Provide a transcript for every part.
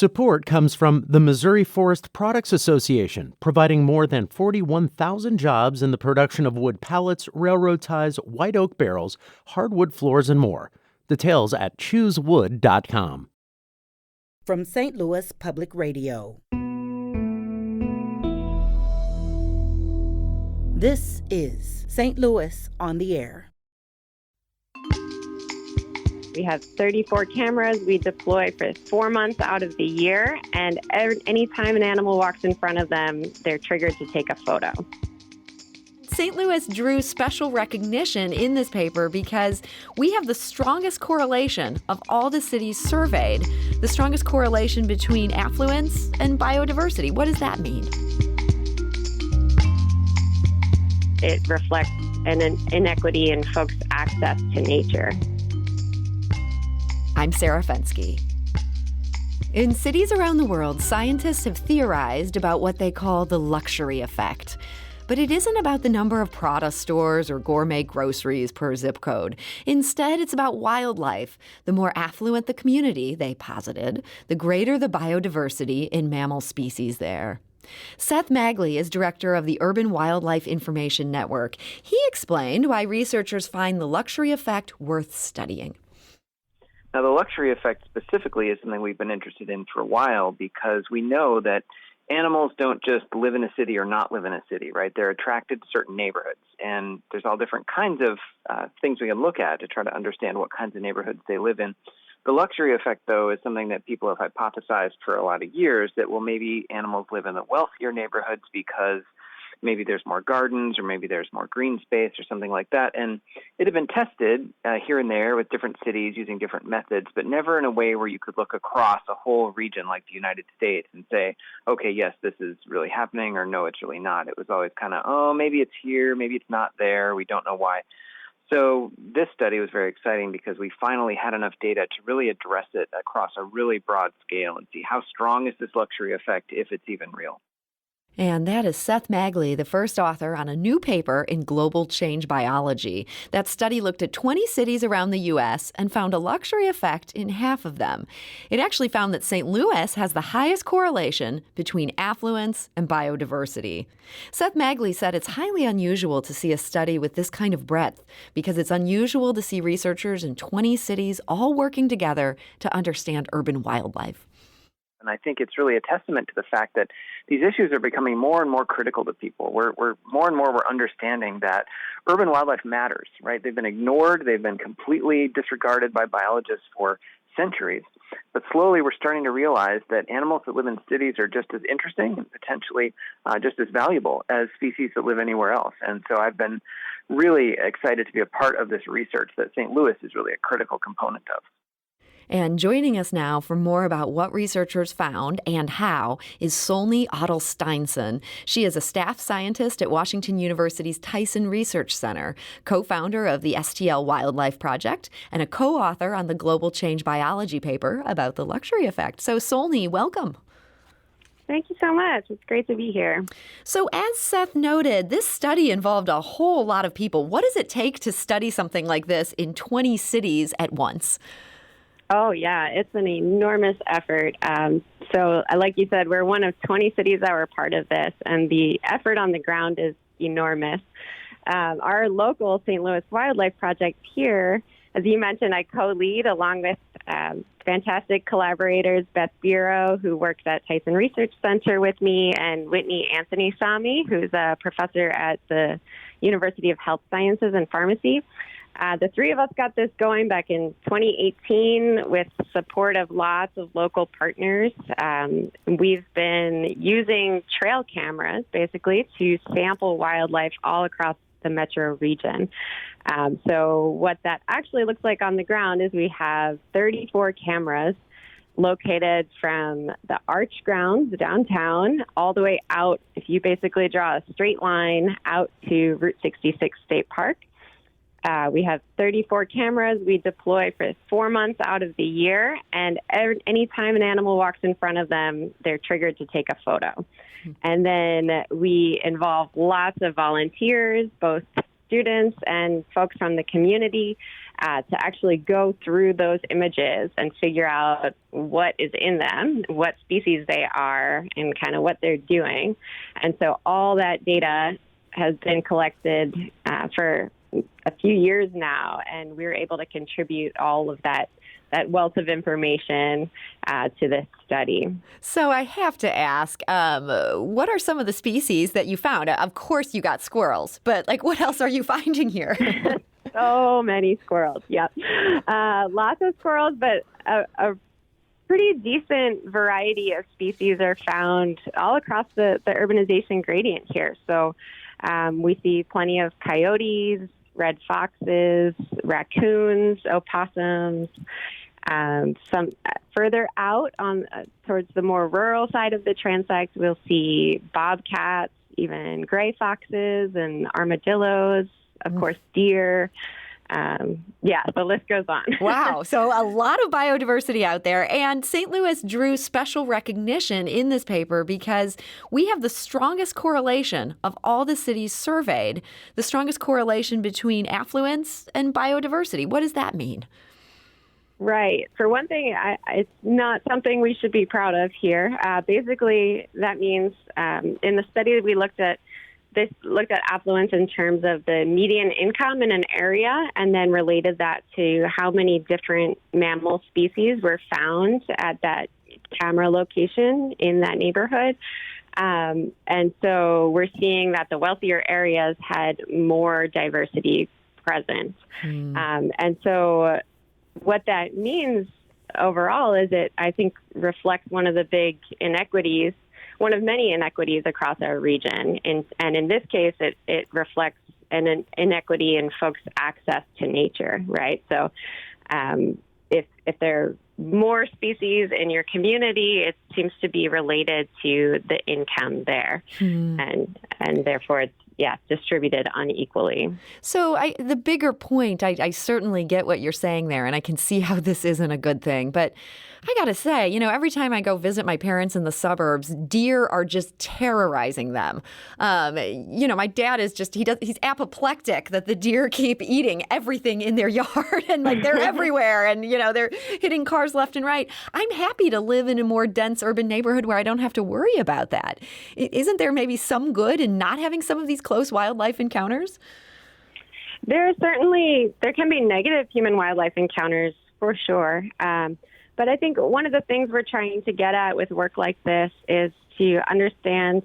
Support comes from the Missouri Forest Products Association, providing more than 41,000 jobs in the production of wood pallets, railroad ties, white oak barrels, hardwood floors, and more. Details at choosewood.com. From St. Louis Public Radio. This is St. Louis on the Air. We have 34 cameras we deploy for 4 months out of the year, and anytime an animal walks in front of them, they're triggered to take a photo. St. Louis drew special recognition in this paper because we have the strongest correlation of all the cities surveyed, the strongest correlation between affluence and biodiversity. What does that mean? It reflects an inequity in folks' access to nature. I'm Sarah Fensky. In cities around the world, scientists have theorized about what they call the luxury effect. But it isn't about the number of Prada stores or gourmet groceries per zip code. Instead, it's about wildlife. The more affluent the community, they posited, the greater the biodiversity in mammal species there. Seth Magley is director of the Urban Wildlife Information Network. He explained why researchers find the luxury effect worth studying. Now, the luxury effect specifically is something we've been interested in for a while because we know that animals don't just live in a city or not live in a city, right? They're attracted to certain neighborhoods, and there's all different kinds of things we can look at to try to understand what kinds of neighborhoods they live in. The luxury effect, though, is something that people have hypothesized for a lot of years that, well, maybe animals live in the wealthier neighborhoods because maybe there's more gardens or maybe there's more green space or something like that. And it had been tested here and there with different cities using different methods, but never in a way where you could look across a whole region like the United States and say, okay, yes, this is really happening, or no, it's really not. It was always kind of, oh, maybe it's here, maybe it's not there. We don't know why. So this study was very exciting because we finally had enough data to really address it across a really broad scale and see how strong is this luxury effect if it's even real. And that is Seth Magley, the first author on a new paper in Global Change Biology. That study looked at 20 cities around the U.S. and found a luxury effect in half of them. It actually found that St. Louis has the highest correlation between affluence and biodiversity. Seth Magley said it's highly unusual to see a study with this kind of breadth because it's unusual to see researchers in 20 cities all working together to understand urban wildlife. And I think it's really a testament to the fact that these issues are becoming more and more critical to people. We're more and more understanding that urban wildlife matters, right? They've been ignored. They've been completely disregarded by biologists for centuries. But slowly we're starting to realize that animals that live in cities are just as interesting and potentially just as valuable as species that live anywhere else. And so I've been really excited to be a part of this research that St. Louis is really a critical component of. And joining us now for more about what researchers found and how is Solny Adalsteinsson. She is a staff scientist at Washington University's Tyson Research Center, co-founder of the STL Wildlife Project, and a co-author on the Global Change Biology paper about the luxury effect. So Solny, welcome. Thank you so much. It's great to be here. So as Seth noted, this study involved a whole lot of people. What does it take to study something like this in 20 cities at once? Oh, yeah, it's an enormous effort. So like you said, we're one of 20 cities that were part of this, and the effort on the ground is enormous. Our local St. Louis Wildlife Project here, as you mentioned, I co-lead along with fantastic collaborators, Beth Bureau, who works at Tyson Research Center with me, and Whitney Anthony Sami, who's a professor at the University of Health Sciences and Pharmacy. The three of us got this going back in 2018 with support of lots of local partners. We've been using trail cameras, basically, to sample wildlife all across the metro region. So what that actually looks like on the ground is we have 34 cameras located from the Arch grounds downtown all the way out, if you basically draw a straight line out to Route 66 State Park. We have 34 cameras we deploy for 4 months out of the year, and anytime an animal walks in front of them, they're triggered to take a photo. And then we involve lots of volunteers, both students and folks from the community to actually go through those images and figure out what is in them, what species they are, and kind of what they're doing. And so all that data has been collected for a few years now, and we were able to contribute all of that wealth of information to this study. So I have to ask, what are some of the species that you found? Of course you got squirrels, but what else are you finding here? So many squirrels, yep. Lots of squirrels, but a pretty decent variety of species are found all across the urbanization gradient here. So we see plenty of coyotes, red foxes, raccoons, opossums. Some further out on towards the more rural side of the transect, we'll see bobcats, even gray foxes and armadillos, of course, deer. The list goes on. Wow. So a lot of biodiversity out there. And St. Louis drew special recognition in this paper because we have the strongest correlation of all the cities surveyed, the strongest correlation between affluence and biodiversity. What does that mean? Right. For one thing, it's not something we should be proud of here. Basically, that means in the study that we looked at affluence in terms of the median income in an area and then related that to how many different mammal species were found at that camera location in that neighborhood. And so we're seeing that the wealthier areas had more diversity present. And so what that means overall is it, I think, reflects one of the big inequities, one of many inequities across our region. And in this case, it reflects an inequity in folks' access to nature, right? So if there are more species in your community, it seems to be related to the income there. And therefore, it's distributed unequally. So the bigger point, I certainly get what you're saying there, and I can see how this isn't a good thing. But I got to say, every time I go visit my parents in the suburbs, deer are just terrorizing them. My dad is he's apoplectic that the deer keep eating everything in their yard and they're everywhere and, they're hitting cars left and right. I'm happy to live in a more dense urban neighborhood where I don't have to worry about that. Isn't there maybe some good in not having some of these close wildlife encounters? There can be negative human-wildlife encounters for sure. But I think one of the things we're trying to get at with work like this is to understand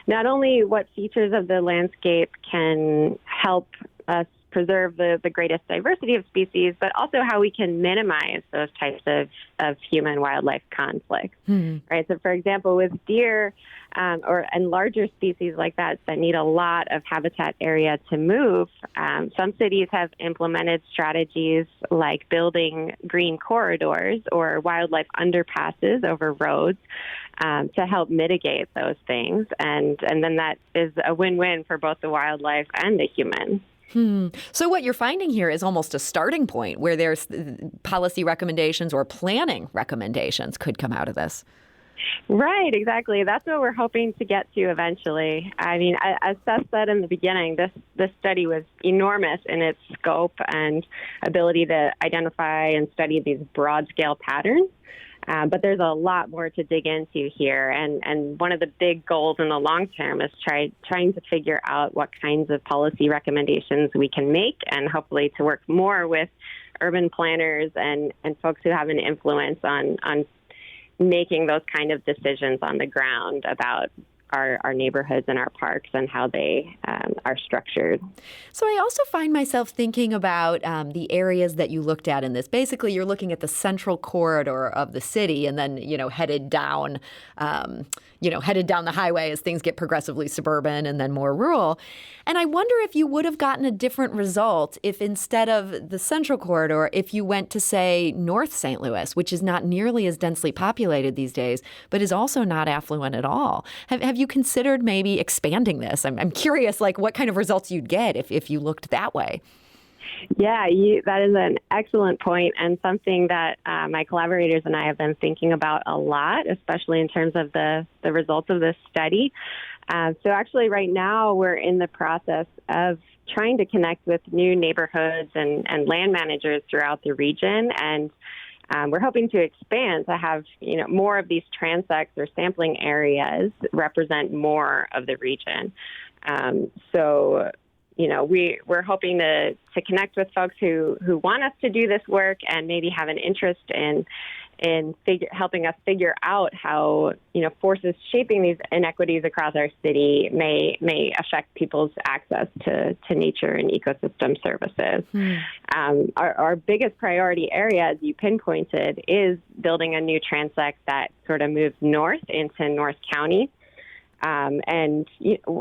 not only what features of the landscape can help us preserve the greatest diversity of species, but also how we can minimize those types of human-wildlife conflicts. Right? So, for example, with deer and larger species like that need a lot of habitat area to move, some cities have implemented strategies like building green corridors or wildlife underpasses over roads to help mitigate those things. And then that is a win-win for both the wildlife and the humans. So what you're finding here is almost a starting point where there's policy recommendations or planning recommendations could come out of this. Right, exactly. That's what we're hoping to get to eventually. I mean, as Seth said in the beginning, this study was enormous in its scope and ability to identify and study these broad-scale patterns. But there's a lot more to dig into here. And one of the big goals in the long term is trying to figure out what kinds of policy recommendations we can make and hopefully to work more with urban planners and folks who have an influence on making those kind of decisions on the ground about our neighborhoods and our parks and how they are structured. So I also find myself thinking about the areas that you looked at in this. Basically, you're looking at the central corridor of the city and then, headed down the highway as things get progressively suburban and then more rural. And I wonder if you would have gotten a different result if instead of the central corridor, if you went to, say, North St. Louis, which is not nearly as densely populated these days, but is also not affluent at all. Have you considered maybe expanding this? I'm curious, what kind of results you'd get if you looked that way. Yeah, that is an excellent point and something that my collaborators and I have been thinking about a lot, especially in terms of the results of this study. So actually right now we're in the process of trying to connect with new neighborhoods and land managers throughout the region. And we're hoping to expand to have, more of these transects or sampling areas represent more of the region. We're hoping to connect with folks who want us to do this work and maybe have an interest in helping us figure out how, forces shaping these inequities across our city may affect people's access to nature and ecosystem services. Our biggest priority area, as you pinpointed, is building a new transect that sort of moves north into North County. And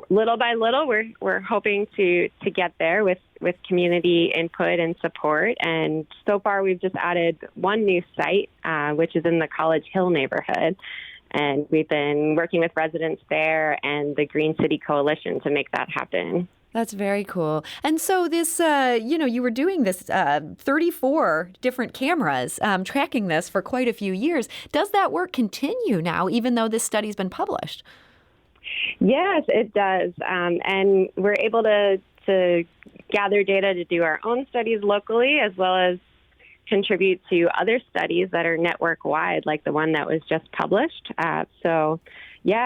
little by little, we're hoping to get there with community input and support. And so far, we've just added one new site, which is in the College Hill neighborhood. And we've been working with residents there and the Green City Coalition to make that happen. That's very cool. And so this, you were doing this 34 different cameras, tracking this for quite a few years. Does that work continue now, even though this study's been published? Yes, it does. And we're able to gather data to do our own studies locally, as well as contribute to other studies that are network-wide, like the one that was just published.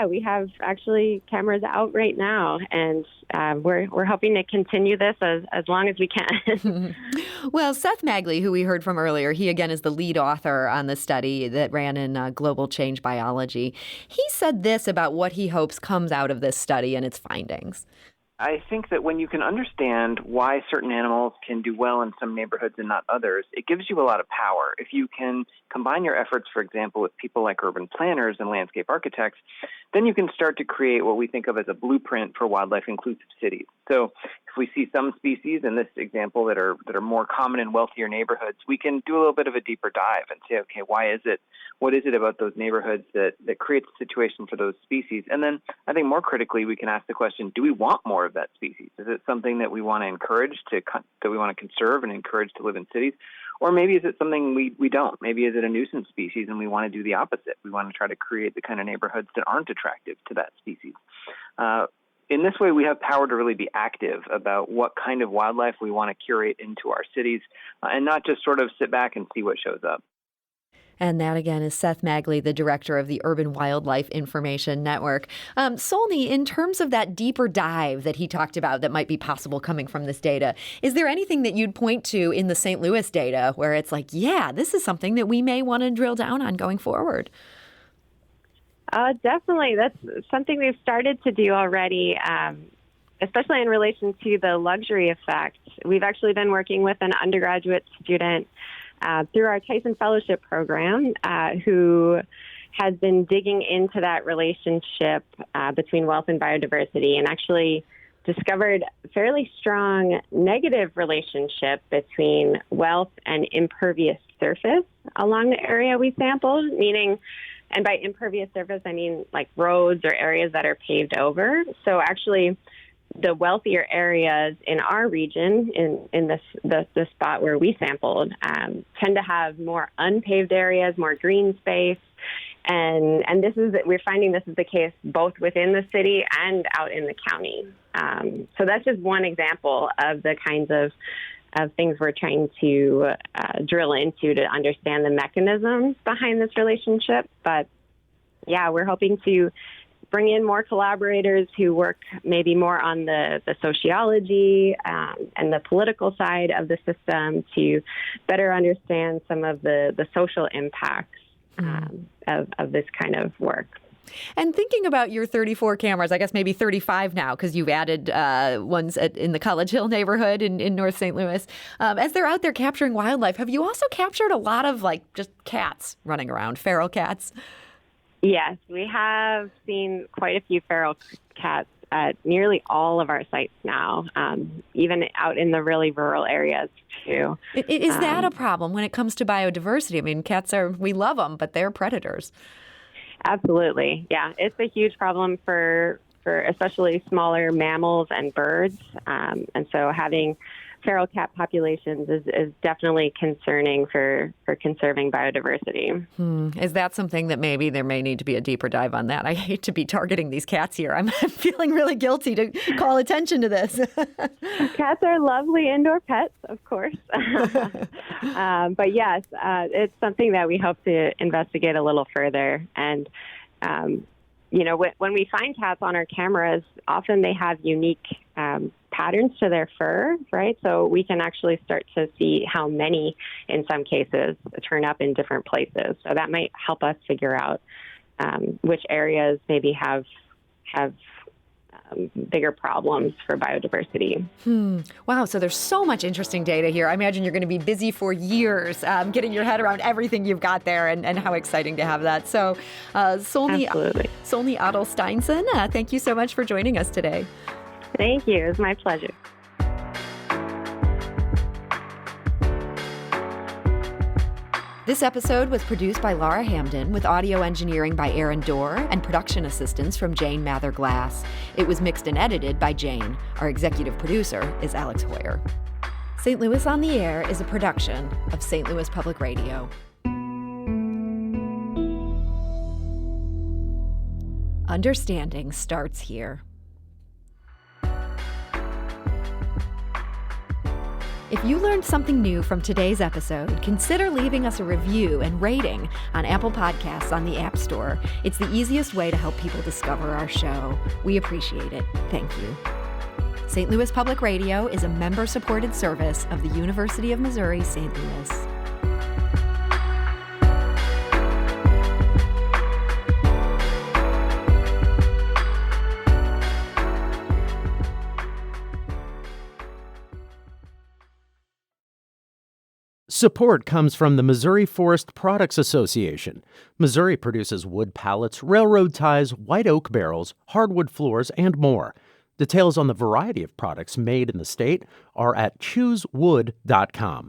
We have actually cameras out right now, and we're hoping to continue this as long as we can. Well, Seth Magley, who we heard from earlier, he again is the lead author on the study that ran in Global Change Biology. He said this about what he hopes comes out of this study and its findings. I think that when you can understand why certain animals can do well in some neighborhoods and not others, it gives you a lot of power. If you can combine your efforts, for example, with people like urban planners and landscape architects, then you can start to create what we think of as a blueprint for wildlife-inclusive cities. So if we see some species in this example that are more common in wealthier neighborhoods, we can do a little bit of a deeper dive and say, okay, why is it? What is it about those neighborhoods that creates a situation for those species? And then I think more critically, we can ask the question, do we want more of that species? Is it something that we want to encourage, that we want to conserve and encourage to live in cities? Or maybe is it something we don't? Maybe is it a nuisance species and we want to do the opposite? We want to try to create the kind of neighborhoods that aren't attractive to that species. In this way, we have power to really be active about what kind of wildlife we want to curate into our cities and not just sort of sit back and see what shows up. And that, again, is Seth Magley, the director of the Urban Wildlife Information Network. Solny, in terms of that deeper dive that he talked about that might be possible coming from this data, is there anything that you'd point to in the St. Louis data where it's like, yeah, this is something that we may want to drill down on going forward? Definitely. That's something we've started to do already, especially in relation to the luxury effect. We've actually been working with an undergraduate student through our Tyson Fellowship program, who has been digging into that relationship between wealth and biodiversity, and actually discovered a fairly strong negative relationship between wealth and impervious surface along the area we sampled, meaning, and by impervious surface, I mean like roads or areas that are paved over. So actually, the wealthier areas in our region, in the spot where we sampled, tend to have more unpaved areas, more green space, and we're finding this is the case both within the city and out in the county. So that's just one example of the kinds of things we're trying to drill into to understand the mechanisms behind this relationship. But yeah, we're hoping to bring in more collaborators who work maybe more on the sociology and the political side of the system to better understand some of the social impacts of this kind of work. And thinking about your 34 cameras, I guess maybe 35 now, because you've added ones in the College Hill neighborhood in North St. Louis. As they're out there capturing wildlife, have you also captured a lot of just cats running around, feral cats? Yes, we have seen quite a few feral cats at nearly all of our sites now, even out in the really rural areas, too. Is that a problem when it comes to biodiversity? I mean, cats we love them, but they're predators. Absolutely. Yeah, it's a huge problem for especially smaller mammals and birds. And so having feral cat populations is definitely concerning for conserving biodiversity. Is that something that maybe there may need to be a deeper dive on that? I hate to be targeting these cats here. I'm feeling really guilty to call attention to this. Cats are lovely indoor pets, of course. But yes, it's something that we hope to investigate a little further. And, when we find cats on our cameras, often they have unique patterns to their fur, right? So we can actually start to see how many, in some cases, turn up in different places. So that might help us figure out which areas maybe have bigger problems for biodiversity. Wow, so there's so much interesting data here. I imagine you're going to be busy for years getting your head around everything you've got there, and how exciting to have that. So, Solny Adalsteinsson, thank you so much for joining us today. Thank you. It was my pleasure. This episode was produced by Laura Hamden with audio engineering by Aaron Dorr and production assistance from Jane Mather-Glass. It was mixed and edited by Jane. Our executive producer is Alex Hoyer. St. Louis on the Air is a production of St. Louis Public Radio. Understanding starts here. If you learned something new from today's episode, consider leaving us a review and rating on Apple Podcasts on the App Store. It's the easiest way to help people discover our show. We appreciate it. Thank you. St. Louis Public Radio is a member-supported service of the University of Missouri, St. Louis. Support comes from the Missouri Forest Products Association. Missouri produces wood pallets, railroad ties, white oak barrels, hardwood floors, and more. Details on the variety of products made in the state are at choosewood.com.